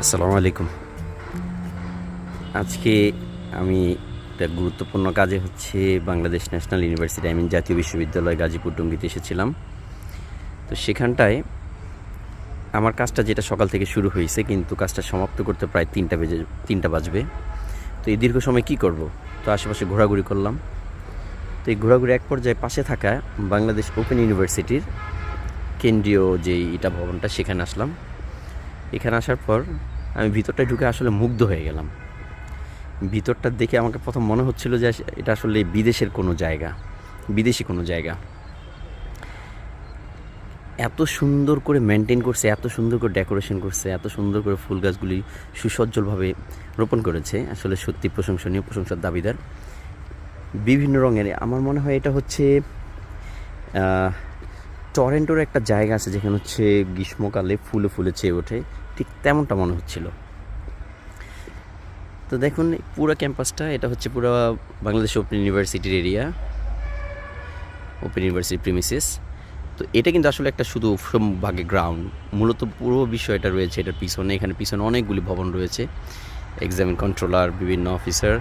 আসসালামু আলাইকুম। আজকে আমি একটা গুরুত্বপূর্ণ কাজে বাংলাদেশ ন্যাশনাল ইউনিভার্সিটি জাতীয় বিশ্ববিদ্যালয় গাজীপুর টঙ্গীতে এসেছিলাম। তো সেখানটায় আমার কাজটা যেটা সকাল থেকে শুরু হয়েছে, কিন্তু কাজটা সমাপ্ত করতে প্রায় 3টা বাজবে। তো এই দীর্ঘ সময় কী করব? তো আশেপাশে ঘোরাঘুরি করলাম। তো এই ঘোরাঘুরি এক পর্যায়ে পাশে থাকা বাংলাদেশ ওপেন ইউনিভার্সিটির কেন্দ্রীয় যে ইটা ভবনটা, সেখানে আসলাম। এখানে আসার পর আমি ভিতরটায় ঢুকে আসলে মুগ্ধ হয়ে গেলাম। ভিতরটা দেখে আমাকে প্রথম মনে হচ্ছিল যে এটা আসলে বিদেশি কোনো জায়গা। এত সুন্দর করে মেনটেন করছে, এত সুন্দর করে ডেকোরেশন করছে, এত সুন্দর করে ফুল গাছগুলি সুসজ্জলভাবে রোপণ করেছে। আসলে সত্যি প্রশংসনীয়, প্রশংসার দাবিদার। বিভিন্ন রঙের, আমার মনে হয় এটা হচ্ছে টরেন্টোর একটা জায়গা আছে যেখানে গ্রীষ্মকালে ফুলে ফুলে চেয়ে ওঠে, ঠিক তেমনটা মনে হচ্ছিল। তো দেখুন পুরো ক্যাম্পাসটা, এটা পুরো বাংলাদেশ ওপেন ইউনিভার্সিটির এরিয়া, ওপেন ইউনিভার্সিটি প্রিমিসেস। তো এটা কিন্তু আসলে একটা শুধু ভাগে গ্রাউন্ড, মূলত পুরো বিষয়টা রয়েছে এটার পিছনে। এখানে পিছনে অনেকগুলি ভবন রয়েছে, এক্সামিন কন্ট্রোলার, বিভিন্ন অফিসার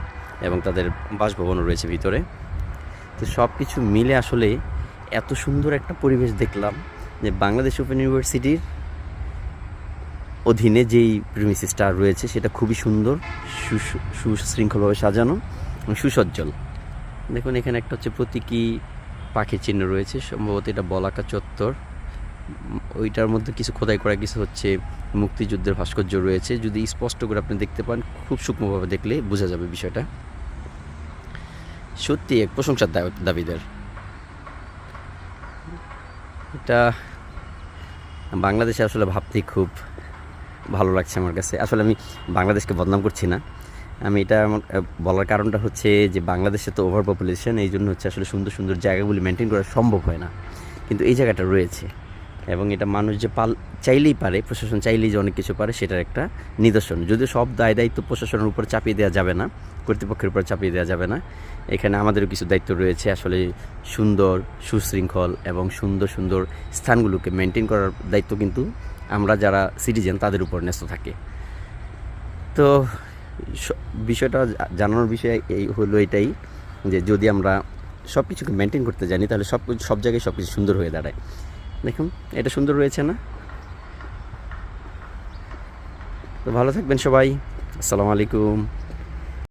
এবং তাদের বাসভবনও রয়েছে ভিতরে। তো সব কিছু মিলে আসলে এত সুন্দর একটা পরিবেশ দেখলাম যে বাংলাদেশ ওপেন ইউনিভার্সিটির অধীনে যেই প্রিমিসেসটা রয়েছে সেটা খুবই সুন্দর, সুশৃঙ্খলভাবে সাজানো এবং সুসজ্জল। দেখুন এখানে একটা প্রতীকী পাখির চিহ্ন রয়েছে, সম্ভবত এটা বলাকা চত্বর। ওইটার মধ্যে কিছু খোদাই করা কিছু মুক্তিযুদ্ধের ভাস্কর্য রয়েছে। যদি স্পষ্ট করে আপনি দেখতে পান, খুব সূক্ষ্মভাবে দেখলে বোঝা যাবে বিষয়টা। সত্যি এক প্রশংসার দাবিদার। এটা বাংলাদেশে আসলে ভাবতেই খুব ভালো লাগছে আমার কাছে। আসলে আমি বাংলাদেশকে বদনাম করছি না, আমি এটা বলার কারণটা যে বাংলাদেশে তো ওভার পপুলেশন, এই জন্য আসলে সুন্দর সুন্দর জায়গাগুলি মেনটেন করা সম্ভব হয় না, কিন্তু এই জায়গাটা রয়েছে এবং এটা মানুষ যে চাইলেই পারে, প্রশাসন চাইলেই যে অনেক কিছু পারে, সেটার একটা নিদর্শন। যদিও সব দায়িত্ব প্রশাসনের উপর চাপিয়ে দেওয়া যাবে না, কর্তৃপক্ষের উপর চাপিয়ে দেওয়া যাবে না। এখানে আমাদেরও কিছু দায়িত্ব রয়েছে, আসলে সুন্দর, সুশৃঙ্খল এবং সুন্দর সুন্দর স্থানগুলোকে মেনটেন করার দায়িত্ব কিন্তু আমরা যারা সিটিজেন তাদের উপর ন্যস্ত থাকে। তো বিষয়টা জানানোর বিষয় এটাই যে যদি আমরা সব কিছুকে মেনটেন করতে জানি, তাহলে সব জায়গায় সব কিছু সুন্দর হয়ে দাঁড়ায়। দেখুন এটা সুন্দর রয়েছে না? তো ভালো থাকবেন সবাই। আসসালামু আলাইকুম।